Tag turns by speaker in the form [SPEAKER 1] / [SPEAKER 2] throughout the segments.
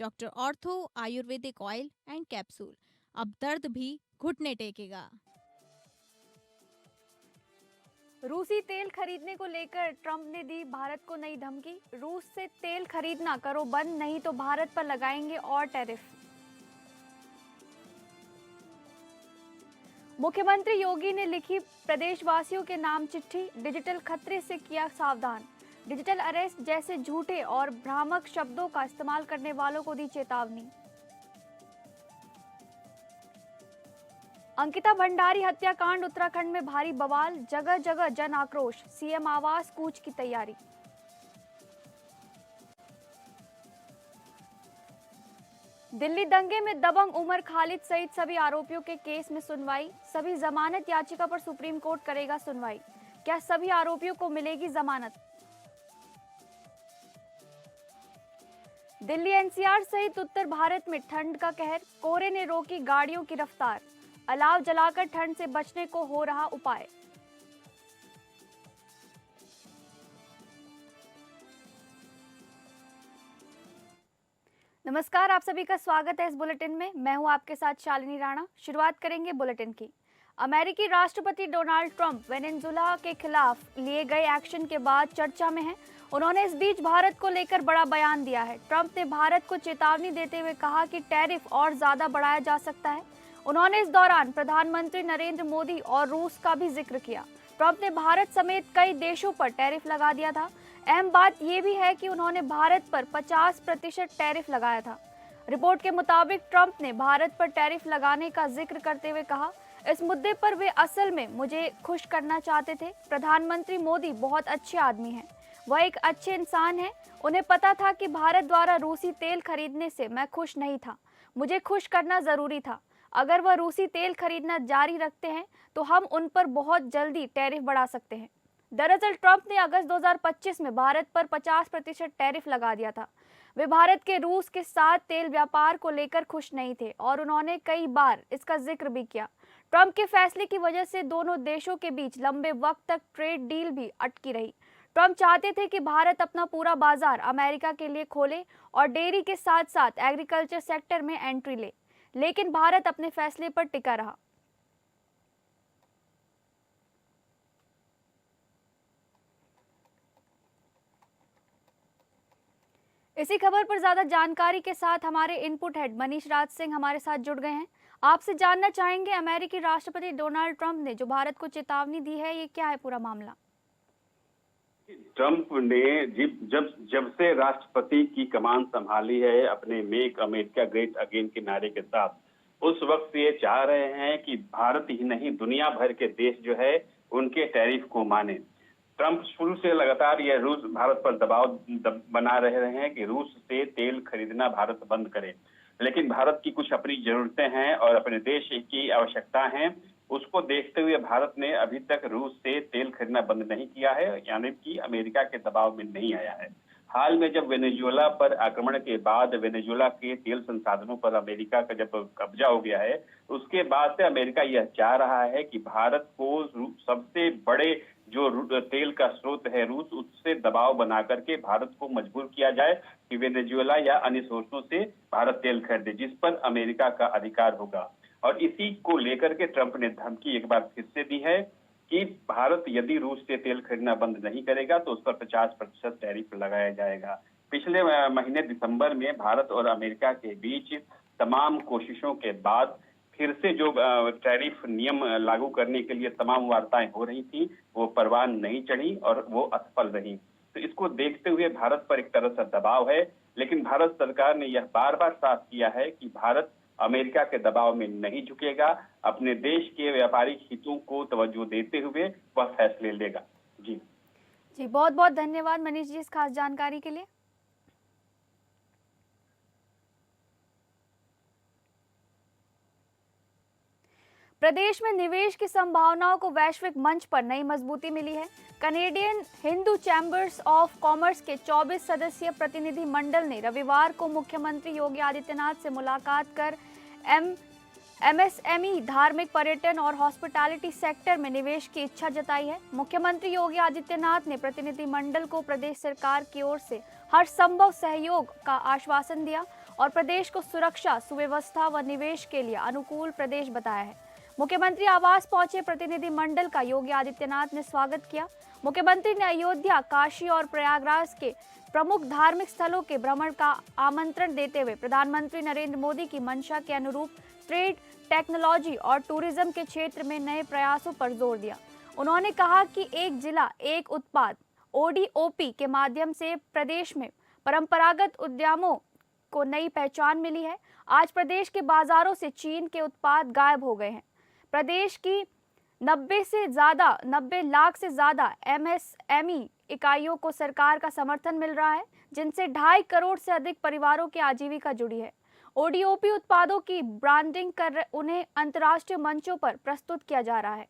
[SPEAKER 1] Doctor ortho Ayurvedic oil and capsule. अब दर्द भी घुटने टेकेगा।
[SPEAKER 2] रूसी तेल खरीदने को लेकर ट्रंप ने दी भारत को नई धमकी। रूस से तेल खरीदना करो बंद, नहीं तो भारत पर लगाएंगे और टैरिफ। मुख्यमंत्री योगी ने लिखी प्रदेशवासियों के नाम चिट्ठी, डिजिटल खतरे से किया सावधान। डिजिटल अरेस्ट जैसे झूठे और भ्रामक शब्दों का इस्तेमाल करने वालों को दी चेतावनी। अंकिता भंडारी हत्याकांड, उत्तराखंड में भारी बवाल, जगह जगह जन आक्रोश, सीएम आवास कूच की तैयारी। दिल्ली दंगे में दबंग उमर खालिद सहित सभी आरोपियों के केस में सुनवाई, सभी जमानत याचिका पर सुप्रीम कोर्ट करेगा सुनवाई। क्या सभी आरोपियों को मिलेगी जमानत? दिल्ली एनसीआर सहित उत्तर भारत में ठंड का कहर, कोहरे ने रोकी गाड़ियों की रफ्तार, अलाव जलाकर ठंड से बचने को हो रहा उपाय। नमस्कार, आप सभी का स्वागत है इस बुलेटिन में। मैं हूं आपके साथ शालिनी राणा। शुरुआत करेंगे बुलेटिन की। अमेरिकी राष्ट्रपति डोनाल्ड ट्रंप वेनेजुएला के खिलाफ लिए गए एक्शन के बाद चर्चा में हैं। उन्होंने इस बीच भारत को लेकर बड़ा बयान दिया है। ट्रंप ने भारत को चेतावनी देते हुए कहा कि टैरिफ और ज्यादा बढ़ाया जा सकता है। उन्होंने इस दौरान प्रधानमंत्री नरेंद्र मोदी और रूस का भी जिक्र किया। ट्रंप ने भारत समेत कई देशों पर टैरिफ लगा दिया था। अहम बात यह भी है कि उन्होंने भारत पर 50% टैरिफ लगाया था। रिपोर्ट के मुताबिक ट्रंप ने भारत पर टैरिफ लगाने का जिक्र करते हुए कहा, इस मुद्दे पर वे असल में मुझे खुश करना चाहते थे। प्रधानमंत्री मोदी बहुत अच्छे आदमी हैं, वह एक अच्छे इंसान हैं। उन्हें पता था कि भारत द्वारा रूसी तेल खरीदने से मैं खुश नहीं था, मुझे खुश करना जरूरी था। अगर वह रूसी तेल खरीदना जारी रखते हैं तो हम उन पर बहुत जल्दी टैरिफ बढ़ा सकते हैं। दरअसल ट्रंप ने अगस्त 2025 में भारत पर 50% टैरिफ लगा दिया था। वे भारत के रूस के साथ तेल व्यापार को लेकर खुश नहीं थे और उन्होंने कई बार इसका जिक्र भी किया। ट्रंप के फैसले की वजह से दोनों देशों के बीच लंबे वक्त तक ट्रेड डील भी अटकी रही। ट्रंप चाहते थे कि भारत अपना पूरा बाजार अमेरिका के लिए खोले और डेयरी के साथ साथ एग्रीकल्चर सेक्टर में एंट्री ले, लेकिन भारत अपने फैसले पर टिका रहा। इसी खबर पर ज्यादा जानकारी के साथ हमारे इनपुट हेड मनीष राज सिंह हमारे साथ जुड़ गए हैं। आपसे जानना चाहेंगे, अमेरिकी राष्ट्रपति डोनाल्ड ट्रंप ने जो भारत को चेतावनी दी है, ये क्या है पूरा मामला?
[SPEAKER 3] ट्रंप ने जब जब से राष्ट्रपति की कमान संभाली है अपने मेक अमेरिका ग्रेट अगेन के नारे के साथ, उस वक्त ये चाह रहे हैं कि भारत ही नहीं दुनिया भर के देश जो है उनके टैरिफ को माने। ट्रंप शुरू से लगातार यह रूस भारत पर दबाव बना रहे हैं कि रूस से तेल खरीदना भारत बंद करे, लेकिन भारत की कुछ अपनी जरूरतें हैं और अपने देश की आवश्यकता है। उसको देखते हुए भारत ने अभी तक रूस से तेल खरीदना बंद नहीं किया है, यानी कि अमेरिका के दबाव में नहीं आया है। हाल में जब वेनेजुएला पर आक्रमण के बाद वेनेजुएला के तेल संसाधनों पर अमेरिका का जब कब्जा हो गया है, उसके बाद से अमेरिका यह चाह रहा है कि भारत को सबसे बड़े जो तेल का स्रोत है रूस, उससे दबाव बना करके भारत को मजबूर किया जाए कि वेनेजुएला या अन्य सोर्सों से भारत तेल खरीदे, जिस पर अमेरिका का अधिकार होगा। और इसी को लेकर के ट्रंप ने धमकी एक बार फिर से दी है कि भारत यदि रूस से तेल खरीदना बंद नहीं करेगा तो उस पर 50% टैरिफ लगाया जाएगा। पिछले महीने दिसंबर में भारत और अमेरिका के बीच तमाम कोशिशों के बाद फिर से जो टैरिफ नियम लागू करने के लिए तमाम वार्ताएं हो रही थी, वो परवान नहीं चढ़ी और वो असफल रही। तो इसको देखते हुए भारत पर एक तरह से दबाव है, लेकिन भारत सरकार ने यह बार बार साफ किया है कि भारत अमेरिका के दबाव में नहीं झुकेगा। अपने देश के व्यापारिक हितों को तवज्जो देते हुए वह फैसले लेगा। जी
[SPEAKER 2] बहुत बहुत धन्यवाद मनीष जी इस खास जानकारी के लिए। प्रदेश में निवेश की संभावनाओं को वैश्विक मंच पर नई मजबूती मिली है। Canadian Hindu chambers of commerce के 24 सदस्यीय प्रतिनिधि मंडल ने रविवार को मुख्यमंत्री योगी आदित्यनाथ से मुलाकात कर एमएसएमई, धार्मिक, पर्यटन और हॉस्पिटैलिटी सेक्टर में निवेश की इच्छा जताई है। मुख्यमंत्री योगी आदित्यनाथ ने प्रतिनिधि मंडल को प्रदेश सरकार की ओर से हर संभव सहयोग का आश्वासन दिया। और प्रदेश को सुरक्षा, सुव्यवस्था व निवेश के लिए अनुकूल प्रदेश बताया है। मुख्यमंत्री आवास पहुंचे प्रतिनिधिमंडल का योगी आदित्यनाथ ने स्वागत किया। मुख्यमंत्री ने अयोध्या, काशी और प्रयागराज के प्रमुख धार्मिक स्थलों के भ्रमण का आमंत्रण देते हुए प्रधानमंत्री नरेंद्र मोदी की मंशा के अनुरूप ट्रेड, टेक्नोलॉजी और टूरिज्म के क्षेत्र में नए प्रयासों पर जोर दिया। उन्होंने कहा कि एक जिला एक उत्पाद ODOP के माध्यम से प्रदेश में परंपरागत उद्यमों को नई पहचान मिली है। आज प्रदेश के बाजारों से चीन के उत्पाद गायब हो गए हैं। प्रदेश की 90 लाख से ज्यादा MSME इकाइयों को सरकार का समर्थन मिल रहा है, जिनसे 2.5 करोड़ से अधिक परिवारों की आजीविका जुड़ी है। ODOP उत्पादों की ब्रांडिंग कर उन्हें अंतर्राष्ट्रीय मंचों पर प्रस्तुत किया जा रहा है।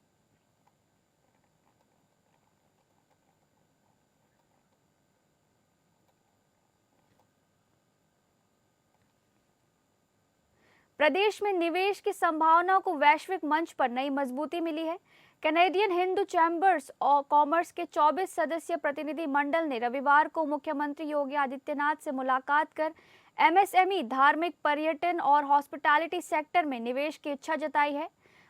[SPEAKER 2] प्रदेश में निवेश की संभावनाओं को वैश्विक मंच पर नई मजबूती मिली है। कैनेडियन हिंदू चैम्बर्स और कॉमर्स के 24 सदस्यीय प्रतिनिधि मंडल ने रविवार को मुख्यमंत्री योगी आदित्यनाथ से मुलाकात कर MSME, धार्मिक, पर्यटन और हॉस्पिटैलिटी सेक्टर में निवेश की इच्छा जताई है।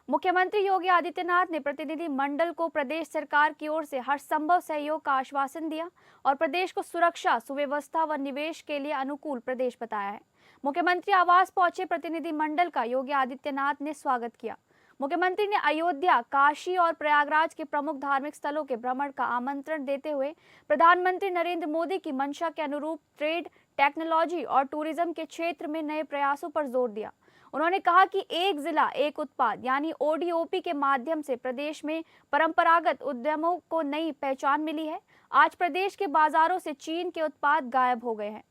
[SPEAKER 2] मुख्यमंत्री योगी आदित्यनाथ ने प्रतिनिधि मंडल को प्रदेश सरकार की ओर से हर संभव सहयोग का आश्वासन दिया और प्रदेश को सुरक्षा, सुव्यवस्था व निवेश के लिए अनुकूल प्रदेश बताया है। मुख्यमंत्री आवास पहुंचे प्रतिनिधि मंडल का योगी आदित्यनाथ ने स्वागत किया। मुख्यमंत्री ने अयोध्या, काशी और प्रयागराज के प्रमुख धार्मिक स्थलों के भ्रमण का आमंत्रण देते हुए प्रधानमंत्री नरेंद्र मोदी की मंशा के अनुरूप ट्रेड, टेक्नोलॉजी और टूरिज्म के क्षेत्र में नए प्रयासों पर जोर दिया। उन्होंने कहा कि एक जिला एक उत्पाद यानी ODOP के माध्यम से प्रदेश में परंपरागत उद्यमों को नई पहचान मिली है। आज प्रदेश के बाजारों से चीन के उत्पाद गायब हो गए हैं।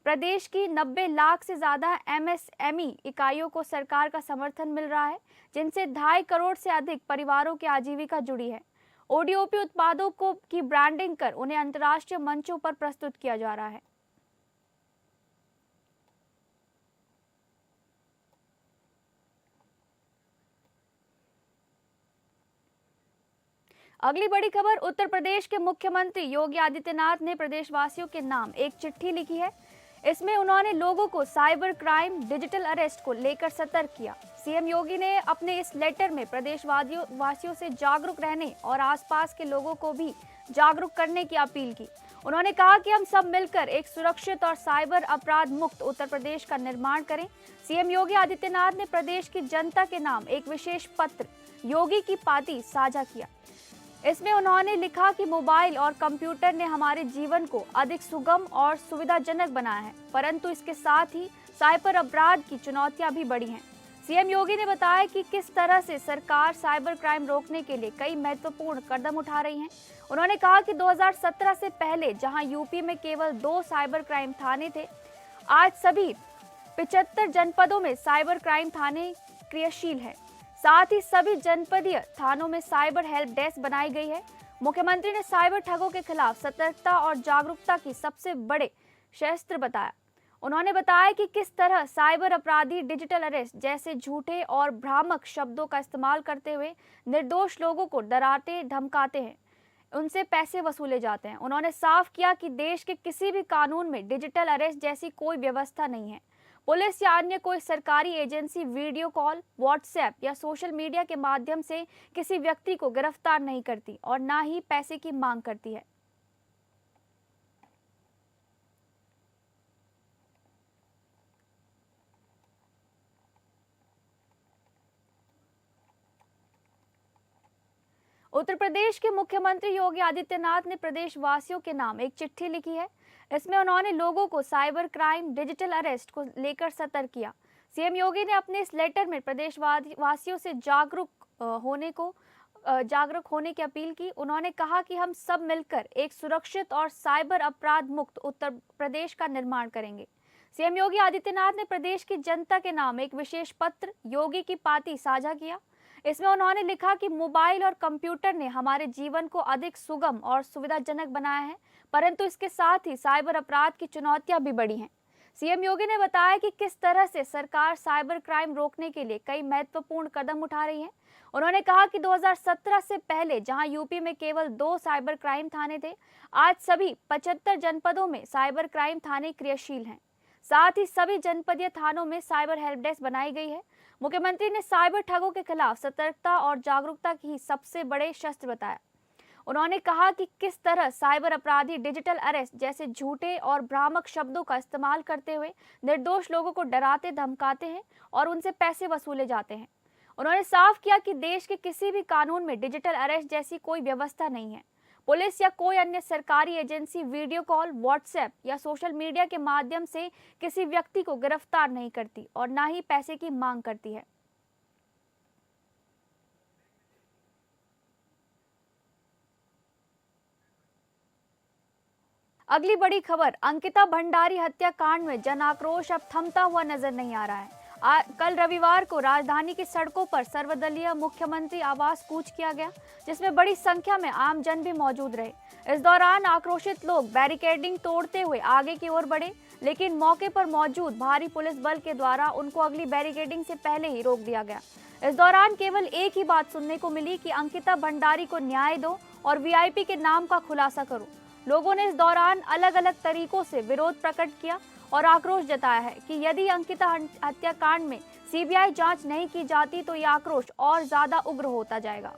[SPEAKER 2] प्रदेश की 90 लाख से ज्यादा MSME इकाइयों को सरकार का समर्थन मिल रहा है, जिनसे 2.5 करोड़ से अधिक परिवारों की आजीविका जुड़ी है। ODOP उत्पादों की ब्रांडिंग कर उन्हें अंतर्राष्ट्रीय मंचों पर प्रस्तुत किया जा रहा है। अगली बड़ी खबर, उत्तर प्रदेश के मुख्यमंत्री योगी आदित्यनाथ ने प्रदेशवासियों के नाम एक चिट्ठी लिखी है। इसमें उन्होंने लोगों को साइबर क्राइम, डिजिटल अरेस्ट को लेकर सतर्क किया। सीएम योगी ने अपने इस लेटर में प्रदेशवासियों से जागरूक रहने और आसपास के लोगों को भी जागरूक करने की अपील की। उन्होंने कहा कि हम सब मिलकर एक सुरक्षित और साइबर अपराध मुक्त उत्तर प्रदेश का निर्माण करें। सीएम योगी आदित्यनाथ ने प्रदेश की जनता के नाम एक विशेष पत्र योगी की पाती साझा किया। इसमें उन्होंने लिखा कि मोबाइल और कंप्यूटर ने हमारे जीवन को अधिक सुगम और सुविधाजनक बनाया है, परंतु इसके साथ ही साइबर अपराध की चुनौतियां भी बढ़ी हैं। सीएम योगी ने बताया कि किस तरह से सरकार साइबर क्राइम रोकने के लिए कई महत्वपूर्ण कदम उठा रही है। उन्होंने कहा कि 2017 से पहले जहां यूपी में केवल 2 साइबर क्राइम थाने थे, आज सभी 75 जनपदों में साइबर क्राइम थाने क्रियाशील है। साथ ही सभी जनपदीय थानों में साइबर हेल्प डेस्क बनाई गई है। मुख्यमंत्री ने साइबर ठगों के खिलाफ सतर्कता और जागरूकता की सबसे बड़े शस्त्र बताया। उन्होंने बताया कि किस तरह साइबर अपराधी डिजिटल अरेस्ट जैसे झूठे और भ्रामक शब्दों का इस्तेमाल करते हुए निर्दोष लोगों को डराते धमकाते हैं, उनसे पैसे वसूले जाते हैं। उन्होंने साफ किया कि देश के किसी भी कानून में डिजिटल अरेस्ट जैसी कोई व्यवस्था नहीं है। पुलिस या अन्य कोई सरकारी एजेंसी वीडियो कॉल, व्हाट्सएप या सोशल मीडिया के माध्यम से किसी व्यक्ति को गिरफ्तार नहीं करती और ना ही पैसे की मांग करती है। उत्तर प्रदेश के मुख्यमंत्री योगी आदित्यनाथ ने प्रदेशवासियों के नाम एक चिट्ठी लिखी है। इसमें उन्होंने लोगों को साइबर क्राइम, डिजिटल अरेस्ट को लेकर सतर्क किया। सीएम योगी ने अपने इस लेटर में प्रदेशवासियों से जागरूक होने की अपील की। उन्होंने कहा कि हम सब मिलकर एक सुरक्षित और साइबर अपराध मुक्त उत्तर प्रदेश का निर्माण करेंगे। सीएम योगी आदित्यनाथ ने प्रदेश की जनता के नाम एक विशेष पत्र योगी की पाती साझा किया। इसमें उन्होंने लिखा कि मोबाइल और कंप्यूटर ने हमारे जीवन को अधिक सुगम और सुविधाजनक बनाया है, परंतु इसके साथ ही साइबर अपराध की चुनौतियां भी बढ़ी हैं। सीएम योगी ने बताया कि किस तरह से सरकार साइबर क्राइम रोकने के लिए कई महत्वपूर्ण कदम उठा रही है। उन्होंने कहा कि 2017 से पहले जहां यूपी में केवल 2 साइबर क्राइम थाने थे, आज सभी 75 जनपदों में साइबर क्राइम थाने क्रियाशील हैं। साथ ही सभी जनपदीय थानों में साइबर हेल्प डेस्क बनाई गई है। मुख्यमंत्री ने साइबर ठगों के खिलाफ सतर्कता और जागरूकता की सबसे बड़े शस्त्र बताया। उन्होंने कहा कि किस तरह साइबर अपराधी डिजिटल अरेस्ट जैसे झूठे और भ्रामक शब्दों का इस्तेमाल करते हुए निर्दोष लोगों को डराते धमकाते हैं और उनसे पैसे वसूले जाते हैं। उन्होंने साफ किया कि देश के किसी भी कानून में डिजिटल अरेस्ट जैसी कोई व्यवस्था नहीं है। पुलिस या कोई अन्य सरकारी एजेंसी वीडियो कॉल, व्हाट्सएप या सोशल मीडिया के माध्यम से किसी व्यक्ति को गिरफ्तार नहीं करती और न ही पैसे की मांग करती है। अगली बड़ी खबर, अंकिता भंडारी हत्याकांड में जन आक्रोश अब थमता हुआ नजर नहीं आ रहा है। कल रविवार को राजधानी की सड़कों पर सर्वदलीय मुख्यमंत्री आवास कूच किया गया, जिसमें बड़ी संख्या में आम जन भी मौजूद रहे। इस दौरान आक्रोशित लोग बैरिकेडिंग तोड़ते हुए आगे की ओर बढ़े, लेकिन मौके पर मौजूद भारी पुलिस बल के द्वारा उनको अगली बैरिकेडिंग से पहले ही रोक दिया गया। इस दौरान केवल एक ही बात सुनने को मिली कि अंकिता भंडारी को न्याय दो और वीआईपी के नाम का खुलासा करो। लोगों ने इस दौरान अलग अलग तरीकों से विरोध प्रकट किया और आक्रोश जताया है कि यदि अंकिता हत्याकांड में सीबीआई जांच नहीं की जाती तो यह आक्रोश और ज्यादा उग्र होता जाएगा।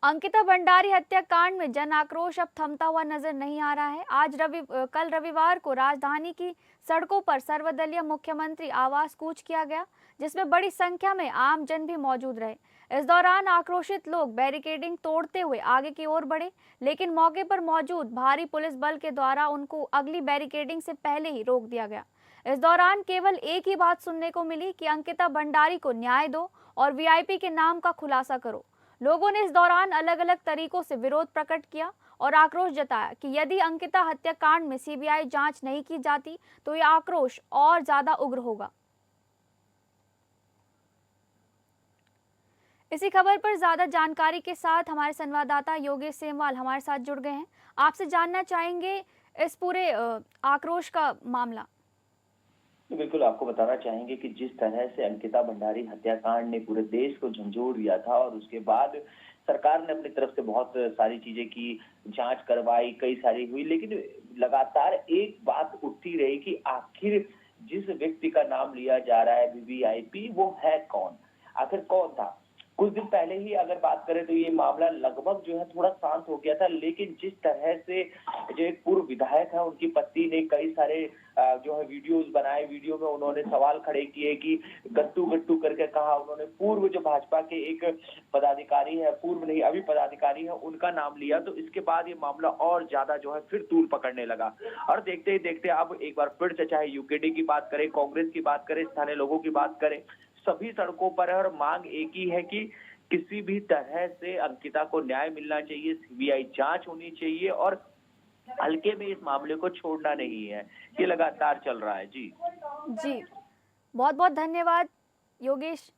[SPEAKER 2] अंकिता भंडारी हत्याकांड में जन आक्रोश अब थमता हुआ नजर नहीं आ रहा है। कल रविवार को राजधानी की सड़कों पर सर्वदलीय मुख्यमंत्री आवास कूच किया गया, जिसमें बड़ी संख्या में आम जन भी मौजूद रहे। इस दौरान आक्रोशित लोग बैरिकेडिंग तोड़ते हुए आगे की ओर बढ़े, लेकिन मौके पर मौजूद भारी पुलिस बल के द्वारा उनको अगली बैरिकेडिंग से पहले ही रोक दिया गया। इस दौरान केवल एक ही बात सुनने को मिली कि अंकिता भंडारी को न्याय दो और वीआईपी के नाम का खुलासा करो। लोगों ने इस दौरान अलग अलग तरीकों से विरोध प्रकट किया और आक्रोश जताया कि यदि अंकिता हत्याकांड में सीबीआई जांच नहीं की जाती तो यह आक्रोश और ज्यादा उग्र होगा। इसी खबर पर ज्यादा जानकारी के साथ हमारे संवाददाता योगेश सेमवाल हमारे साथ जुड़ गए हैं। आपसे जानना चाहेंगे इस पूरे आक्रोश का मामला।
[SPEAKER 4] तो बिल्कुल आपको बताना चाहेंगे कि जिस तरह से अंकिता भंडारी हत्याकांड ने पूरे देश को झंझोर दिया था और उसके बाद सरकार ने अपनी तरफ से बहुत सारी चीजें की, जांच करवाई, कई सारी हुई, लेकिन लगातार एक बात उठती रही कि आखिर जिस व्यक्ति का नाम लिया जा रहा है वीवीआईपी, वो है कौन, आखिर कौन था। कुछ दिन पहले ही अगर बात करें तो ये मामला लगभग जो है थोड़ा शांत हो गया था, लेकिन जिस तरह से जो एक पूर्व विधायक है उनकी पत्नी ने कई सारे जो है वीडियोस बनाए, वीडियो में उन्होंने सवाल खड़े किए कि गट्टू गट्टू करके कहा। उन्होंने पूर्व जो भाजपा के एक पदाधिकारी है, पूर्व नहीं अभी पदाधिकारी है, उनका नाम लिया। तो इसके बाद ये मामला और ज्यादा जो है फिर तूल पकड़ने लगा और देखते ही देखते अब एक बार फिर से चाहे यूकेडी की बात करें, कांग्रेस की बात करें, स्थानीय लोगों की बात करें, सभी सड़कों पर है और मांग एक ही है कि किसी भी तरह से अंकिता को न्याय मिलना चाहिए, सीबीआई जांच होनी चाहिए और हल्के में इस मामले को छोड़ना नहीं है। ये लगातार चल रहा है। जी
[SPEAKER 2] बहुत बहुत धन्यवाद योगेश।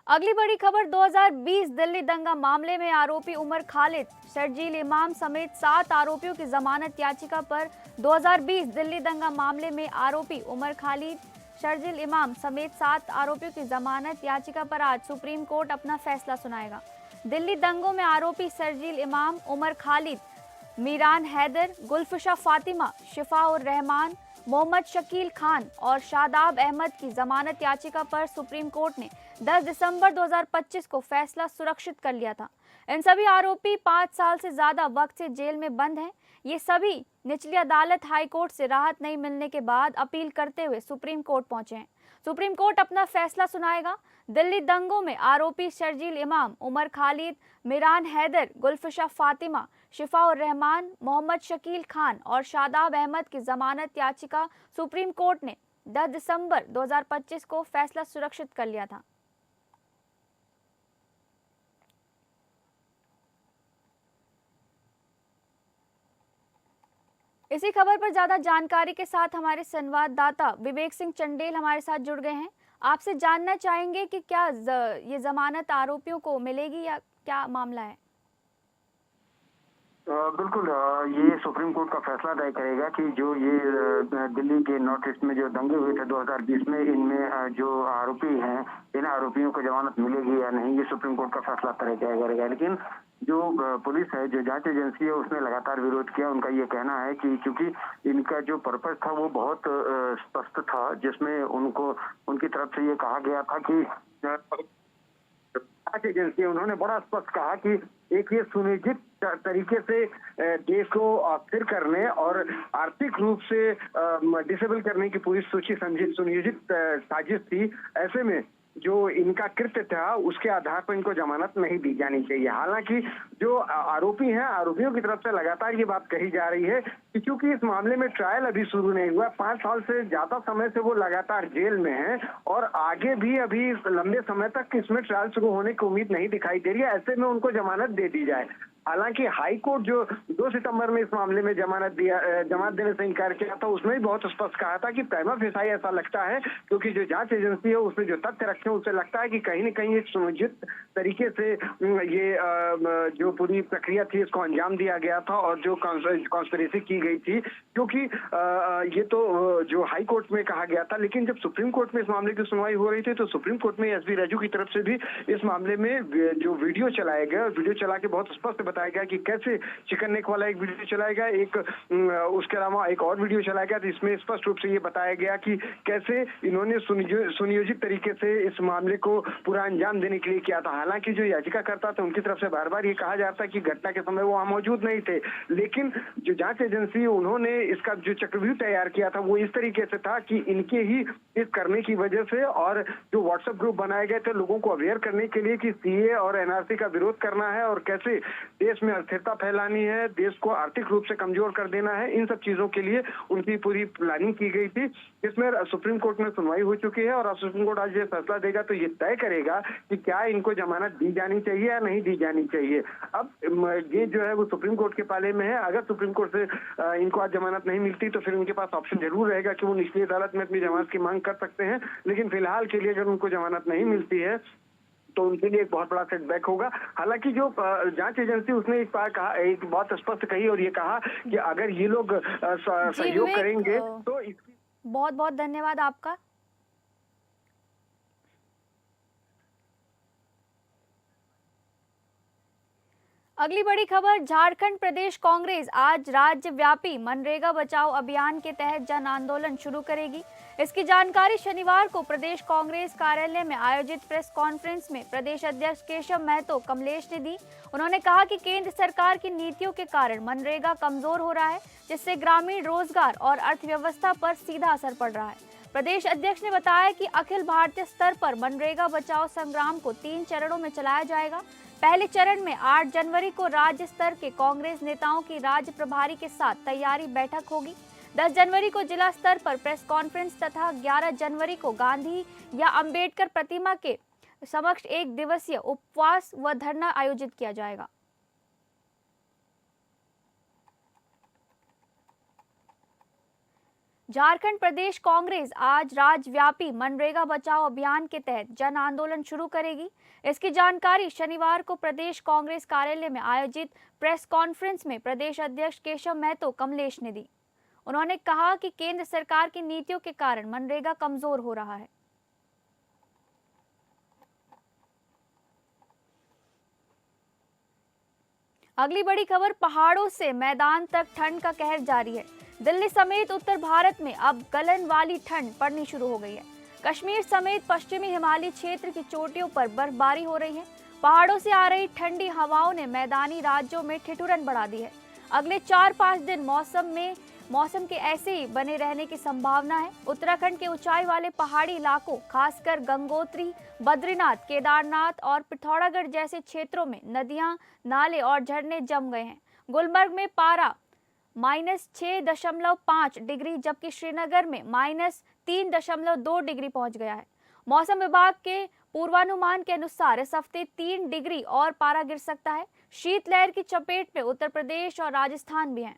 [SPEAKER 2] अगली बड़ी खबर, 2020 दिल्ली दंगा मामले में आरोपी उमर खालिद, शर्जील इमाम समेत 7 आरोपियों की जमानत याचिका पर 2020 दिल्ली दंगा मामले में आरोपी उमर खालिद, शर्जील इमाम समेत 7 आरोपियों की जमानत याचिका पर आज सुप्रीम कोर्ट अपना फैसला सुनाएगा। दिल्ली दंगों में आरोपी शर्जील इमाम, उमर खालिद, मीरान हैदर, गुलफशा फातिमा, शिफा उर रहमान, मोहम्मद शकील खान और शादाब अहमद की जमानत याचिका पर सुप्रीम कोर्ट ने 10 दिसंबर 2025 को फैसला सुरक्षित कर लिया था। इन सभी आरोपी 5 साल से ज्यादा वक्त से जेल में बंद हैं। ये सभी निचली अदालत हाई कोर्ट से राहत नहीं मिलने के बाद अपील करते हुए सुप्रीम कोर्ट पहुंचे हैं। सुप्रीम कोर्ट अपना फैसला सुनाएगा। दिल्ली दंगों में आरोपी शर्जील इमाम, उमर खालिद, मीरान हैदर, गुलफशा फातिमा, शिफा उर रहमान, मोहम्मद शकील खान और शादाब अहमद की जमानत याचिका सुप्रीम कोर्ट ने 10 दिसंबर 2025 को फैसला सुरक्षित कर लिया था। इसी खबर पर ज्यादा जानकारी के साथ हमारे संवाददाता विवेक सिंह चंडेल हमारे साथ जुड़ गए हैं। आपसे जानना चाहेंगे कि क्या ये जमानत आरोपियों को मिलेगी या क्या मामला है?
[SPEAKER 5] बिल्कुल, ये सुप्रीम कोर्ट का फैसला तय करेगा कि जो ये दिल्ली के नॉर्थ ईस्ट में जो दंगे हुए थे 2020 में, इनमें जो आरोपी हैं, इन आरोपियों को जमानत मिलेगी या नहीं, ये सुप्रीम कोर्ट का फैसला तय करेगा। लेकिन जो पुलिस है, जो जांच एजेंसी है, उसने लगातार विरोध किया। उनका ये कहना है कि क्योंकि इनका जो पर्पस था वो बहुत स्पष्ट था, जिसमें उनको उनकी तरफ से ये कहा गया था कि जांच एजेंसी, उन्होंने बड़ा स्पष्ट कहा कि एक ये सुनिश्चित तरीके से देश को अस्थिर करने और आर्थिक रूप से डिसेबल करने की पूरी सोची समझी सुनियोजित साजिश थी। ऐसे में जो इनका कृत्य था उसके आधार पर इनको जमानत नहीं दी जानी चाहिए। हालांकि जो आरोपी हैं, आरोपियों की तरफ से लगातार ये बात कही जा रही है कि क्योंकि इस मामले में ट्रायल अभी शुरू नहीं हुआ, 5 साल से ज्यादा समय से वो लगातार जेल में हैं और आगे भी अभी लंबे समय तक इसमें ट्रायल शुरू होने की उम्मीद नहीं दिखाई दे रही है। ऐसे में उनको जमानत दे दी जाए। हालांकि हाई कोर्ट जो 2 सितंबर में इस मामले में जमानत देने से इनकार किया था, उसमें भी बहुत स्पष्ट कहा था कि प्राइमा फेसाई ऐसा लगता है, क्योंकि जो जांच एजेंसी है उसने जो तथ्य रखे हैं उससे लगता है कि कहीं न कहीं एक सुनियोजित तरीके से ये जो पूरी प्रक्रिया थी इसको अंजाम दिया गया था और जो कॉन्स्पिरेसी की गई थी। क्योंकि ये तो जो हाई कोर्ट में कहा गया था, लेकिन जब सुप्रीम कोर्ट में इस मामले की सुनवाई हो रही थी तो सुप्रीम कोर्ट में एसबी राजू की तरफ से भी इस मामले में जो वीडियो चलाया गया, वीडियो चला के बहुत स्पष्ट बताया गया कि कैसे चिकन नेक वाला एक वीडियो चलाया गया, एक उसके अलावा एक और वीडियो चलाया गया, इसमें स्पष्ट रूप से ये बताया गया कि कैसे इन्होंने सुनियोजित तरीके से इस मामले को पूरा अंजाम देने के लिए किया था। हालांकि जो याचिकाकर्ता थे उनकी तरफ से बार बार ये कहा जाता है कि घटना के समय वो वहां मौजूद नहीं थे, लेकिन जो जांच एजेंसी उन्होंने इसका जो चक्रव्यूह तैयार किया था वो इस तरीके से था कि इनके ही इस करने की वजह से, और जो व्हाट्सएप ग्रुप बनाए गए थे लोगों को अवेयर करने के लिए कि सीए और एनआरसी का विरोध करना है और कैसे देश में अस्थिरता फैलानी है, देश को आर्थिक रूप से कमजोर कर देना है, इन सब चीजों के लिए उनकी पूरी प्लानिंग की गई थी। इसमें सुप्रीम कोर्ट में सुनवाई हो चुकी है और अब सुप्रीम कोर्ट आज ये फैसला देगा तो ये तय करेगा कि क्या इनको जमानत दी जानी चाहिए या नहीं दी जानी चाहिए। अब ये जो है वो सुप्रीम कोर्ट के पाले में है। अगर सुप्रीम कोर्ट से इनको आज जमानत नहीं मिलती तो फिर उनके पास ऑप्शन जरूर रहेगा कि वो निचली अदालत में अपनी जमानत की मांग कर सकते हैं, लेकिन फिलहाल के लिए अगर उनको जमानत नहीं मिलती है तो उनके लिए एक बहुत बड़ा सेटबैक होगा। हालांकि जो जांच एजेंसी उसने एक बार कहा, एक बात स्पष्ट कही और ये कहा कि अगर ये लोग सहयोग करेंगे तो इसकी
[SPEAKER 2] बहुत बहुत धन्यवाद आपका। अगली बड़ी खबर, झारखंड प्रदेश कांग्रेस आज राज्यव्यापी मनरेगा बचाओ अभियान के तहत जन आंदोलन शुरू करेगी। इसकी जानकारी शनिवार को प्रदेश कांग्रेस कार्यालय में आयोजित प्रेस कॉन्फ्रेंस में प्रदेश अध्यक्ष केशव महतो कमलेश ने दी। उन्होंने कहा कि केंद्र सरकार की नीतियों के कारण मनरेगा कमजोर हो रहा है, जिससे ग्रामीण रोजगार और अर्थव्यवस्था पर सीधा असर पड़ रहा है। प्रदेश अध्यक्ष ने बताया कि अखिल भारतीय स्तर पर मनरेगा बचाओ संग्राम को 3 चरणों में चलाया जाएगा। पहले चरण में 8 जनवरी को राज्य स्तर के कांग्रेस नेताओं की राज्य प्रभारी के साथ तैयारी बैठक होगी। 10 जनवरी को जिला स्तर पर प्रेस कॉन्फ्रेंस तथा 11 जनवरी को गांधी या अंबेडकर प्रतिमा के समक्ष 1 दिवसीय उपवास व धरना आयोजित किया जाएगा। झारखंड प्रदेश कांग्रेस आज राज्यव्यापी मनरेगा बचाओ अभियान के तहत जन आंदोलन शुरू करेगी। इसकी जानकारी शनिवार को प्रदेश कांग्रेस कार्यालय में आयोजित प्रेस कॉन्फ्रेंस में प्रदेश अध्यक्ष केशव महतो कमलेश ने दी। उन्होंने कहा कि केंद्र सरकार की नीतियों के कारण मनरेगा कमजोर हो रहा है। अगली बड़ी खबर, पहाड़ों से मैदान तक ठंड का कहर जारी है। दिल्ली समेत उत्तर भारत में अब गलन वाली ठंड पड़नी शुरू हो गई है। कश्मीर समेत पश्चिमी हिमालयी क्षेत्र की चोटियों पर बर्फबारी हो रही है। पहाड़ों से आ रही ठंडी हवाओं ने मैदानी राज्यों में ठिठुरन बढ़ा दी है। अगले 4-5 दिन मौसम के ऐसे ही बने रहने की संभावना है। उत्तराखंड के ऊंचाई वाले पहाड़ी इलाकों, खासकर गंगोत्री, बद्रीनाथ, केदारनाथ और पिथौरागढ़ जैसे क्षेत्रों में नदियां, नाले और झरने जम गए हैं। गुलमर्ग में पारा -6.5 डिग्री जबकि श्रीनगर में -3.2 डिग्री पहुंच गया है। मौसम विभाग के पूर्वानुमान के अनुसार इस हफ्ते 3 डिग्री और पारा गिर सकता है। शीतलहर की चपेट में उत्तर प्रदेश और राजस्थान भी हैं।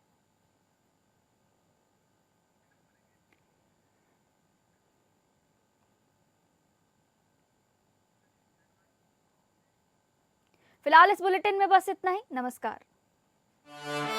[SPEAKER 2] फिलहाल इस बुलेटिन में बस इतना ही। नमस्कार। है।